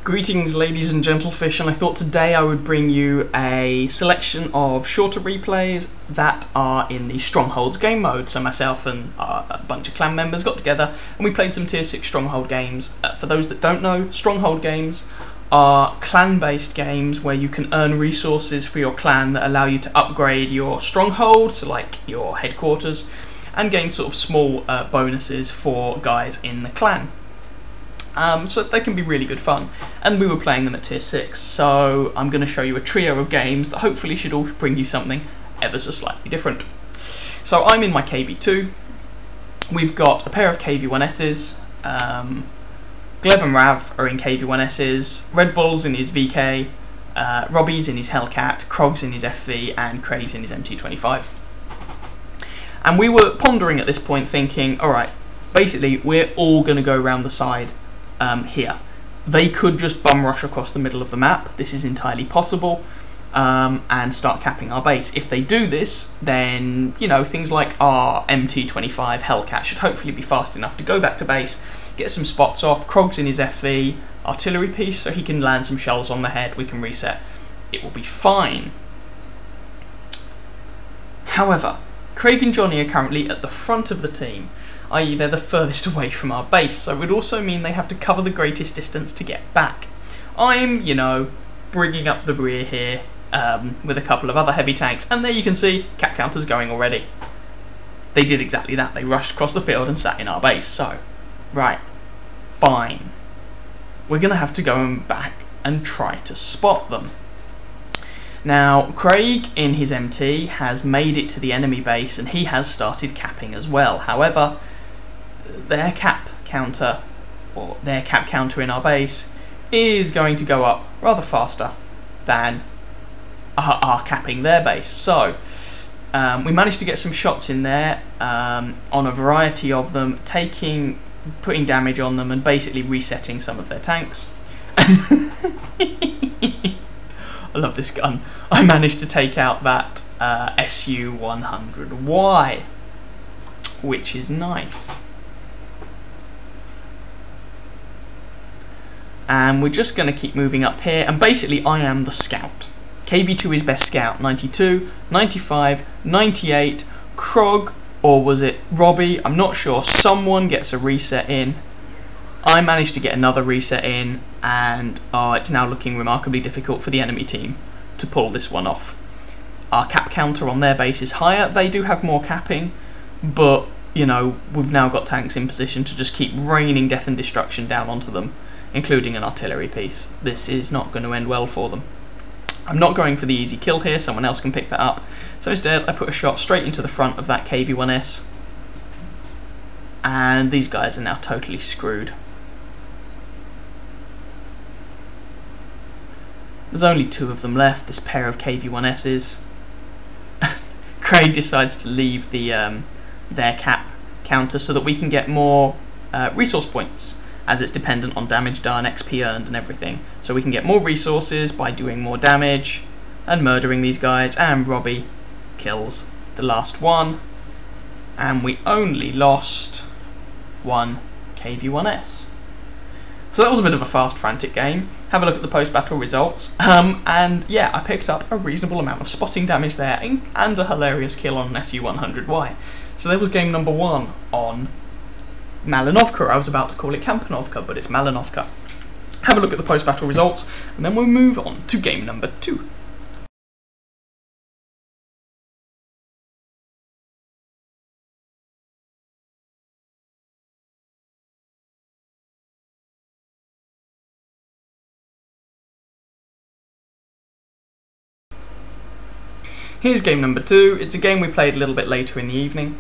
Greetings, ladies and gentlefish, and I thought today I would bring you a selection of shorter replays that are in the Strongholds game mode. So myself and a bunch of clan members got together and we played some tier 6 Stronghold games. For those that don't know, Stronghold games are clan-based games where you can earn resources for your clan that allow you to upgrade your stronghold, so like your headquarters, and gain sort of small bonuses for guys in the clan. So they can be really good fun, and we were playing them at tier 6, so I'm going to show you a trio of games that hopefully should all bring you something ever so slightly different. So I'm in my KV2, we've got a pair of KV1Ss, Gleb and Rav are in KV1Ss, Red Bull's in his VK, Robbie's in his Hellcat, Krog's in his FV, and Craig's in his MT25. And we were pondering at this point thinking, alright, basically we're all going to go around the side here. They could just bum rush across the middle of the map, this is entirely possible, and start capping our base. If they do this, then, you know, things like our MT25 Hellcat should hopefully be fast enough to go back to base, get some spots off. Krog's in his FV, artillery piece, so he can land some shells on the head, we can reset. It will be fine. However, Craig and Johnny are currently at the front of the team, i.e. they're the furthest away from our base, so it would also mean they have to cover the greatest distance to get back. I'm, you know, bringing up the rear here with a couple of other heavy tanks, and there you can see cap counters going already. They did exactly that, they rushed across the field and sat in our base, so, right, fine. We're going to have to go back and try to spot them. Now, Craig in his MT has made it to the enemy base and he has started capping as well. However, their cap counter in our base is going to go up rather faster than our capping their base. So, we managed to get some shots in there on a variety of them, putting damage on them and basically resetting some of their tanks. I love this gun. I managed to take out that SU-100Y, which is nice. And we're just going to keep moving up here, and basically I am the scout. KV2 is best scout, 92, 95, 98, Krog, or was it Robbie? I'm not sure. Someone gets a reset in. I managed to get another reset in, and it's now looking remarkably difficult for the enemy team to pull this one off. Our cap counter on their base is higher. They do have more capping, but, you know, we've now got tanks in position to just keep raining death and destruction down onto them, including an artillery piece. This is not going to end well for them. I'm not going for the easy kill here, someone else can pick that up. So instead, I put a shot straight into the front of that KV1S, and these guys are now totally screwed. There's only two of them left, this pair of KV1Ss. Craig decides to leave their cap counter so that we can get more resource points, as it's dependent on damage done, XP earned and everything. So we can get more resources by doing more damage and murdering these guys, and Robbie kills the last one. And we only lost one KV1S. So that was a bit of a fast, frantic game. Have a look at the post-battle results. And yeah, I picked up a reasonable amount of spotting damage there and a hilarious kill on an SU-100Y. So there was game number 1 on Malinovka. I was about to call it Kampanovka, but it's Malinovka. Have a look at the post-battle results, and then we'll move on to game number 2. Here's game number 2. It's a game we played a little bit later in the evening.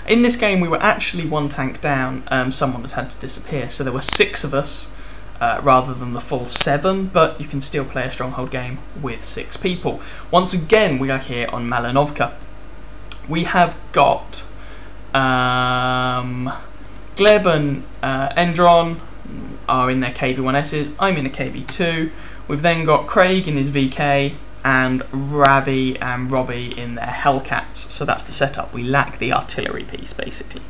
In this game we were actually one tank down, someone had to disappear, so there were 6 of us rather than the full 7, but you can still play a Stronghold game with 6 people. Once again we are here on Malinovka. We have got Gleb and Endron are in their KV1Ss, I'm in a KV2. We've then got Craig in his VK, and Ravi and Robbie in their Hellcats, so that's the setup. We lack the artillery piece, basically.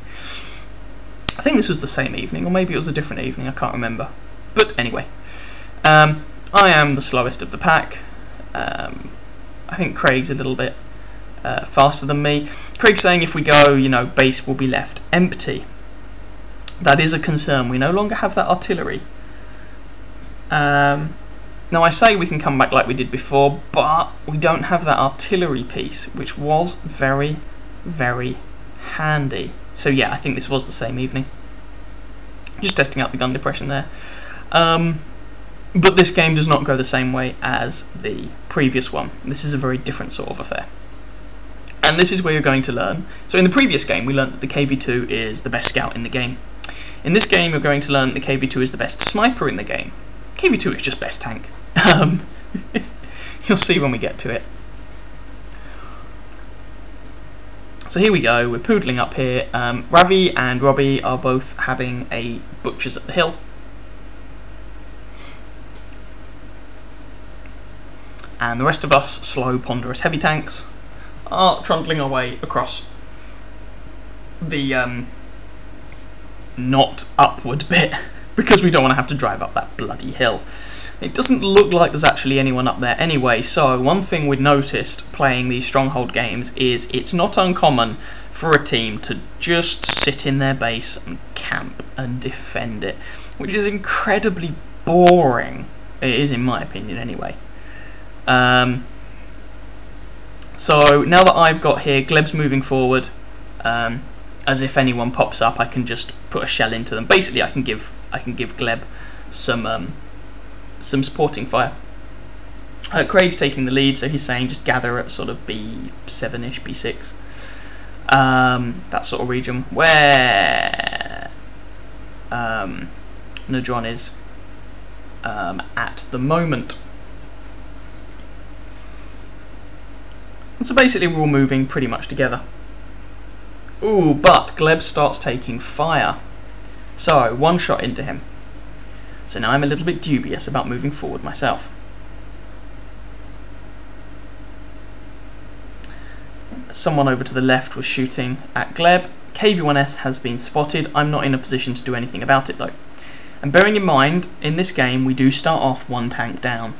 I think this was the same evening, or maybe it was a different evening, I can't remember. But anyway, I am the slowest of the pack. I think Craig's a little bit faster than me. Craig's saying if we go, you know, base will be left empty. That is a concern. We no longer have that artillery. Now I say we can come back like we did before, but we don't have that artillery piece, which was very, very handy. So yeah, I think this was the same evening. Just testing out the gun depression there. But this game does not go the same way as the previous one. This is a very different sort of affair. And this is where you're going to learn. So in the previous game we learned that the KV-2 is the best scout in the game. In this game you're going to learn that the KV-2 is the best sniper in the game. KV-2 is just best tank. You'll see when we get to it. So here we go, we're poodling up here. Ravi and Robbie are both having a butchers at the hill. And the rest of us, slow, ponderous heavy tanks, are trundling our way across the not upward bit, because we don't want to have to drive up that bloody hill. It doesn't look like there's actually anyone up there anyway, so one thing we've noticed playing these Stronghold games is it's not uncommon for a team to just sit in their base and camp and defend it, which is incredibly boring. It is, in my opinion, anyway. So now that I've got here, Gleb's moving forward. As if anyone pops up, I can just put a shell into them. Basically, I can give Gleb some supporting fire. Craig's taking the lead, so he's saying just gather at sort of B7ish, B6, that sort of region where Nadron is at the moment. And so basically we're all moving pretty much together. Ooh, but Gleb starts taking fire. So, one shot into him. So now I'm a little bit dubious about moving forward myself. Someone over to the left was shooting at Gleb. KV-1S has been spotted. I'm not in a position to do anything about it though. And bearing in mind, in this game we do start off one tank down.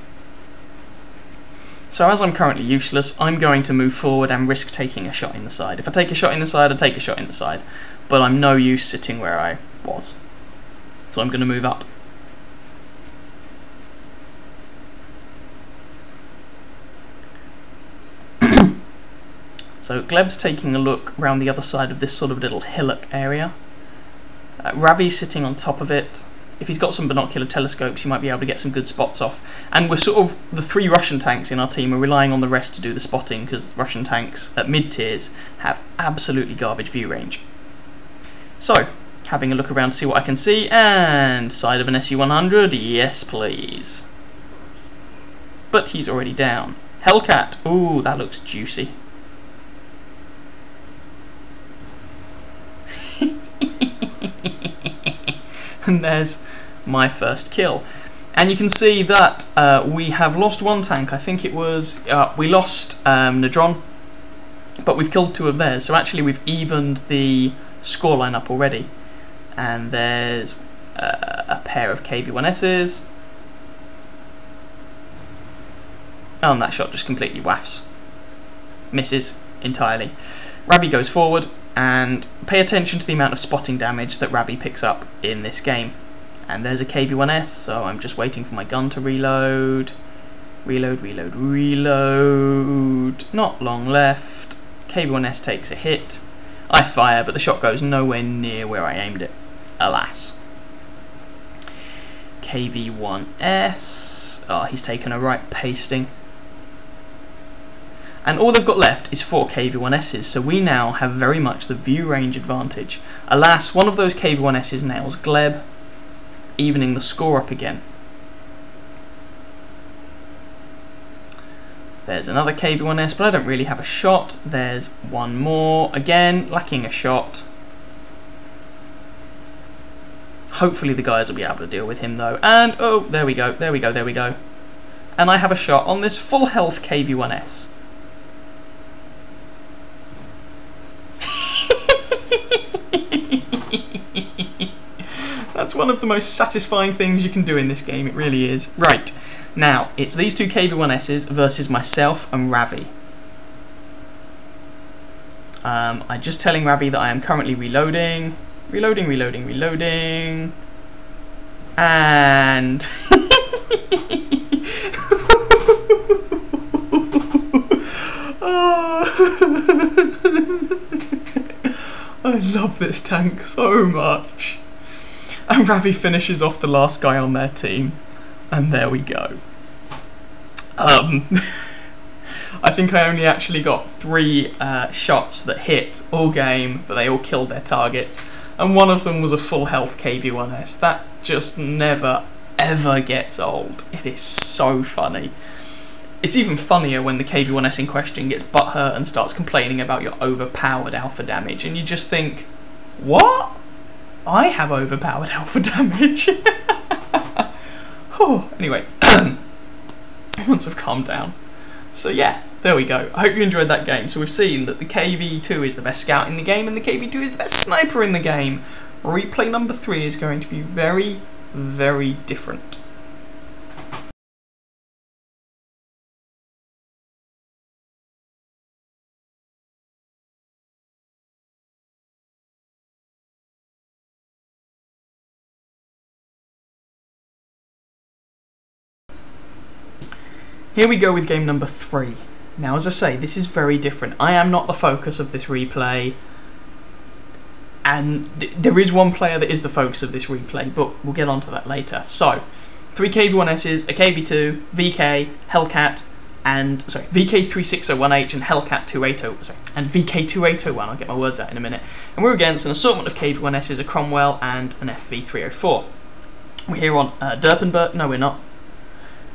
So as I'm currently useless, I'm going to move forward and risk taking a shot in the side. If I take a shot in the side, I take a shot in the side. But I'm no use sitting where I was. So I'm going to move up. So Gleb's taking a look around the other side of this sort of little hillock area. Ravi's sitting on top of it. If he's got some binocular telescopes, he might be able to get some good spots off. And we're sort of, the 3 Russian tanks in our team are relying on the rest to do the spotting, because Russian tanks at mid-tiers have absolutely garbage view range. So, having a look around to see what I can see, and side of an SU-100, yes please. But he's already down. Hellcat, ooh, that looks juicy. And there's my first kill. And you can see that we have lost one tank. I think it was, we lost Nadron, but we've killed 2 of theirs. So actually we've evened the scoreline up already. And there's a pair of KV-1Ss. Oh, and that shot just completely wafts. Misses entirely. Ravi goes forward, and pay attention to the amount of spotting damage that Ravi picks up in this game. And there's a KV-1S, so I'm just waiting for my gun to reload. Reload, reload, reload. Not long left. KV-1S takes a hit. I fire, but the shot goes nowhere near where I aimed it. Alas. KV-1S. Oh, he's taken a right pasting. And all they've got left is 4 KV-1Ss, so we now have very much the view range advantage. Alas, one of those KV-1Ss nails Gleb, evening the score up again. There's another KV-1S, but I don't really have a shot. There's one more, again, lacking a shot. Hopefully the guys will be able to deal with him though. And, oh, there we go, there we go, there we go. And I have a shot on this full health KV-1S. That's It's one of the most satisfying things you can do in this game, it really is. Right, now, it's these two KV-1Ss versus myself and Ravi. I'm just telling Ravi that I am currently reloading. Reloading. And... I love this tank so much. And Ravi finishes off the last guy on their team. And there we go. I think I only actually got 3 shots that hit all game, but they all killed their targets. And one of them was a full health KV-1S. That just never, ever gets old. It is so funny. It's even funnier when the KV-1S in question gets butthurt and starts complaining about your overpowered alpha damage, and you just think, what? I have overpowered alpha damage. Oh, anyway, once I've calmed down. So yeah, there we go. I hope you enjoyed that game. So we've seen that the KV-2 is the best scout in the game, and the KV-2 is the best sniper in the game. Replay number 3 is going to be very, very different. Here we go with game number 3. Now, as I say, this is very different. I am not the focus of this replay, and there is one player that is the focus of this replay, but we'll get onto that later. So, 3 KV-1Ss, a KV-2, VK, Hellcat, and VK3601H and Hellcat 280, and VK2801. I'll get my words out in a minute. And we're against an assortment of KV-1Ss, a Cromwell, and an FV304. We're here on Derpenberg. No, we're not.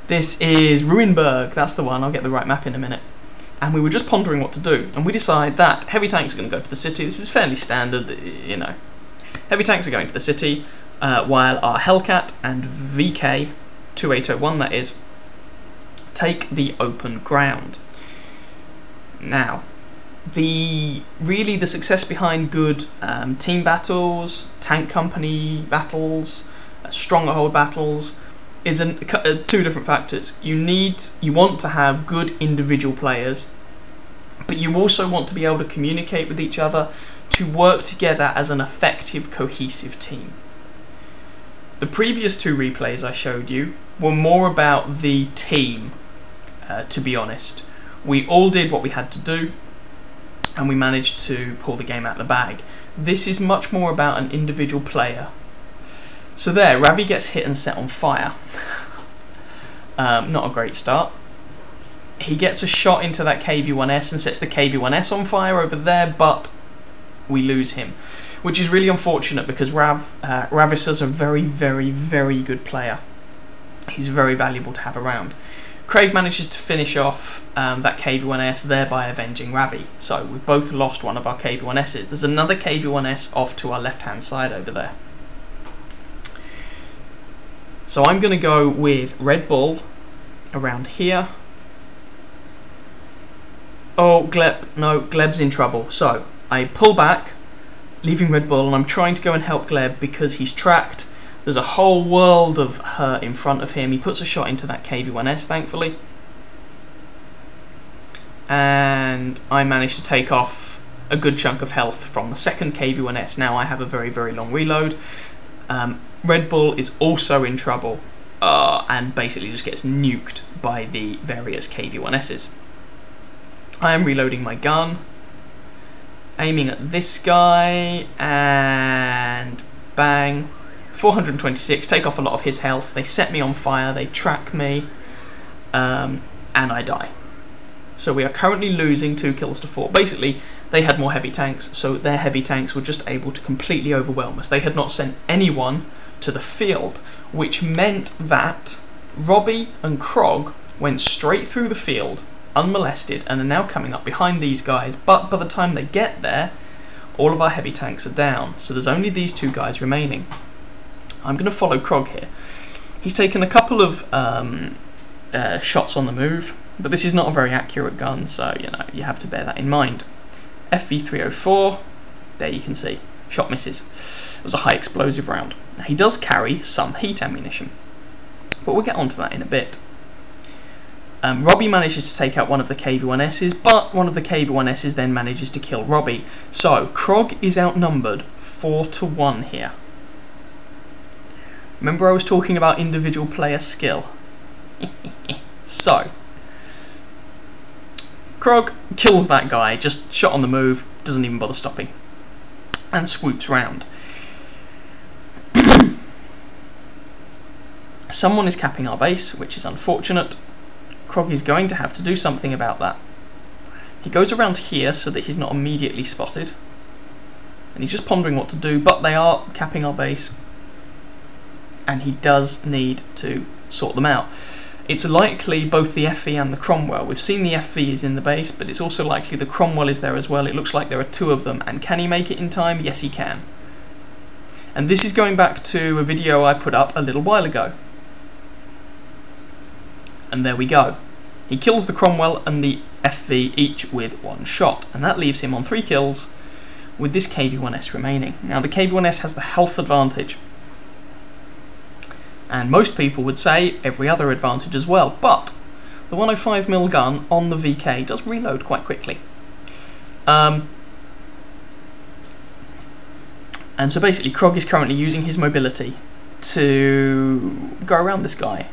This is Ruinberg, that's the one, I'll get the right map in a minute. And we were just pondering what to do, and we decide that heavy tanks are going to go to the city. This is fairly standard, you know. Heavy tanks are going to the city, while our Hellcat and VK, 2801 that is, take the open ground. Now, really the success behind good team battles, tank company battles, stronghold battles, is 2 different factors. You want to have good individual players, but you also want to be able to communicate with each other to work together as an effective, cohesive team. The previous 2 replays I showed you were more about the team, to be honest. We all did what we had to do, and we managed to pull the game out of the bag. This is much more about an individual player. So there, Ravi gets hit and set on fire. Not a great start. He gets a shot into that KV-1S and sets the KV-1S on fire over there, but we lose him, which is really unfortunate because Ravis is a very, very, very good player. He's very valuable to have around. Craig manages to finish off that KV-1S, thereby avenging Ravi. So we've both lost one of our KV-1Ss. There's another KV-1S off to our left-hand side over there. So I'm going to go with Red Bull around here. Oh, Gleb, no, Gleb's in trouble. So I pull back, leaving Red Bull, and I'm trying to go and help Gleb because he's tracked. There's a whole world of hurt in front of him. He puts a shot into that KV-1S, thankfully. And I managed to take off a good chunk of health from the second KV-1S. Now I have a very, very long reload. Red Bull is also in trouble and basically just gets nuked by the various KV-1Ss. I am reloading my gun, aiming at this guy, and bang, 426, take off a lot of his health. They set me on fire, they track me, and I die. So we are currently losing 2 kills to 4. Basically, they had more heavy tanks, so their heavy tanks were just able to completely overwhelm us. They had not sent anyone to the field, which meant that Robbie and Krog went straight through the field, unmolested, and are now coming up behind these guys. But by the time they get there, all of our heavy tanks are down, so there's only these 2 guys remaining. I'm going to follow Krog here. He's taken a couple of shots on the move, but this is not a very accurate gun, so you have to bear that in mind. FV304, there you can see. Shot misses. It was a high explosive round. Now, he does carry some heat ammunition, but we'll get onto that in a bit. Robbie manages to take out one of the KV-1Ss, but one of the KV-1Ss then manages to kill Robbie. So Krog is outnumbered 4-1 here. Remember I was talking about individual player skill? So Krog kills that guy, just shot on the move, doesn't even bother stopping, and swoops round. Someone is capping our base, which is unfortunate. Krog is going to have to do something about that. He goes around here so that he's not immediately spotted, and he's just pondering what to do, but they are capping our base, and he does need to sort them out. It's likely both the FV and the Cromwell. We've seen the FV is in the base, but it's also likely the Cromwell is there as well. It looks like there are two of them, and can he make it in time? Yes, he can. And this is going back to a video I put up a little while ago. And there we go. He kills the Cromwell and the FV each with one shot, and that leaves him on 3 kills with this KV-1S remaining. Now the KV-1S has the health advantage, and most people would say every other advantage as well, but the 105mm gun on the VK does reload quite quickly. And so basically Krog is currently using his mobility to go around this guy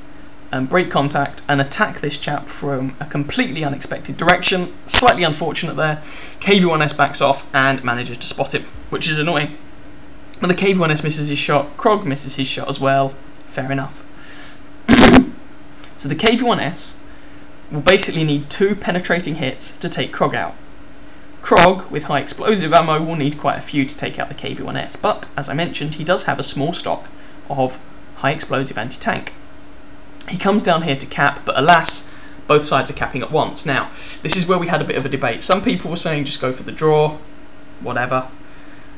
and break contact and attack this chap from a completely unexpected direction. Slightly unfortunate there. KV-1S backs off and manages to spot him, which is annoying. But the KV-1S misses his shot, Krog misses his shot as well. Fair enough. So the KV-1S will basically need 2 penetrating hits to take Krog out. Krog, with high explosive ammo, will need quite a few to take out the KV-1S, but as I mentioned, he does have a small stock of high explosive anti-tank. He comes down here to cap, but alas, both sides are capping at once. Now, this is where we had a bit of a debate. Some people were saying just go for the draw, whatever.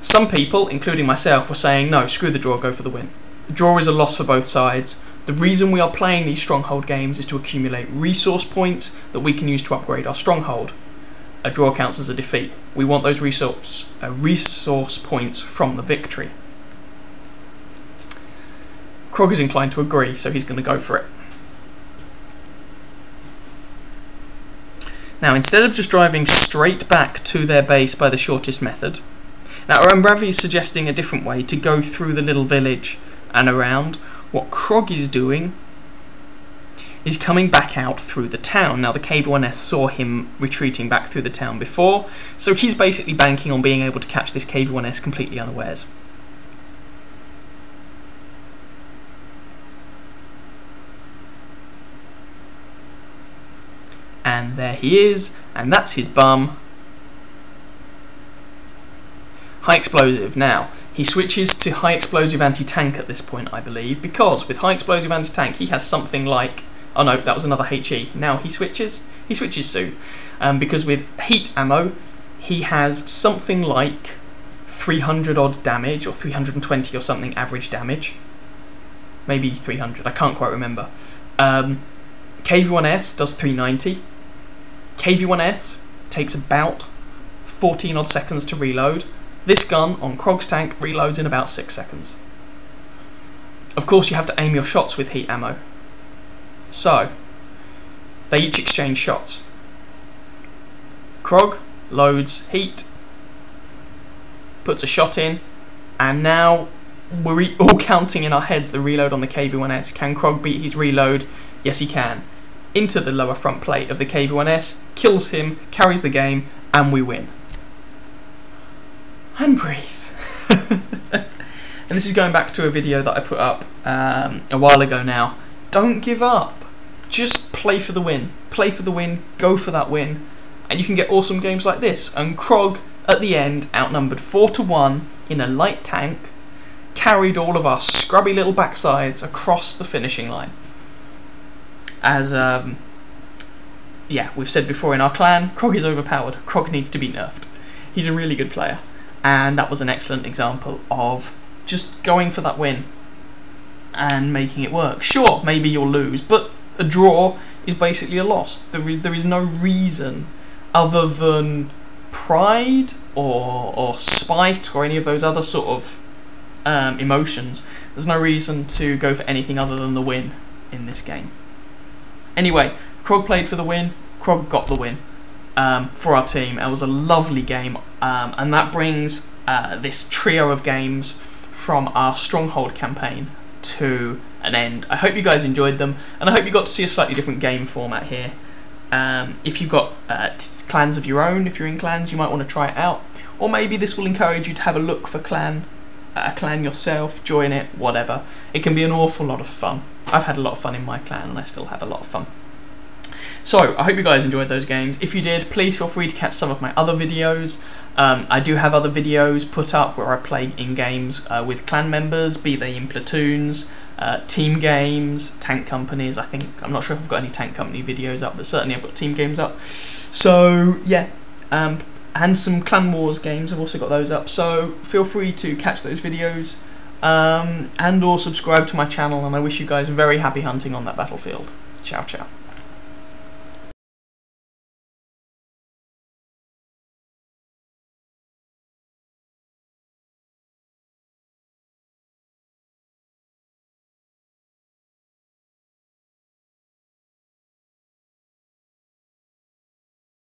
Some people, including myself, were saying no, screw the draw, go for the win. The draw is a loss for both sides. The reason we are playing these Stronghold games is to accumulate resource points that we can use to upgrade our Stronghold. A draw counts as a defeat. We want those resource points from the victory. Krog is inclined to agree, so he's going to go for it. Now, instead of just driving straight back to their base by the shortest method, now Ravi is suggesting a different way to go through the little village and around. What Krog is doing is coming back out through the town. Now, the KV-1S saw him retreating back through the town before, so he's basically banking on being able to catch this KV-1S completely unawares. And there he is, and that's his bum. High explosive. Now, he switches to high explosive anti-tank at this point, I believe, because with high explosive anti-tank he has something like, oh no, that was another HE. Now he switches soon, because with heat ammo he has something like 300 odd damage, or 320 or something average damage, maybe 300, I can't quite remember. KV-1S does 390. KV-1S takes about 14 odd seconds to reload. This gun on Krog's tank reloads in about 6 seconds. Of course, you have to aim your shots with heat ammo. So, they each exchange shots. Krog loads heat, puts a shot in, and now we're all counting in our heads the reload on the KV-1S. Can Krog beat his reload? Yes, he can. Into the lower front plate of the KV-1S, kills him, carries the game, and we win. And breathe. And this is going back to a video that I put up a while ago now. Don't give up. Just play for the win. Play for the win, go for that win, and you can get awesome games like this. And Krog, at the end, outnumbered 4-1 in a light tank, carried all of our scrubby little backsides across the finishing line. As, yeah, we've said before in our clan, Krog is overpowered. Krog needs to be nerfed. He's a really good player. And that was an excellent example of just going for that win and making it work. Sure, maybe you'll lose, but a draw is basically a loss. There is no reason other than pride or spite or any of those other sort of emotions, there's no reason to go for anything other than the win in this game. Anyway, Krog played for the win. Krog got the win for our team. It was a lovely game, and that brings this trio of games from our Stronghold campaign to an end. I hope you guys enjoyed them, and I hope you got to see a slightly different game format here. If you've got clans of your own, if you're in clans, you might want to try it out, or maybe this will encourage you to have a look for a clan yourself, join it, whatever. It can be an awful lot of fun. I've had a lot of fun in my clan, and I still have a lot of fun. So, I hope you guys enjoyed those games. If you did, please feel free to catch some of my other videos. I do have other videos put up where I play in games with clan members, be they in platoons, team games, tank companies. I'm not sure if I've got any tank company videos up, but certainly I've got team games up. So, yeah. And some Clan Wars games, I've also got those up. So, feel free to catch those videos. And or subscribe to my channel, and I wish you guys very happy hunting on that battlefield. Ciao, ciao.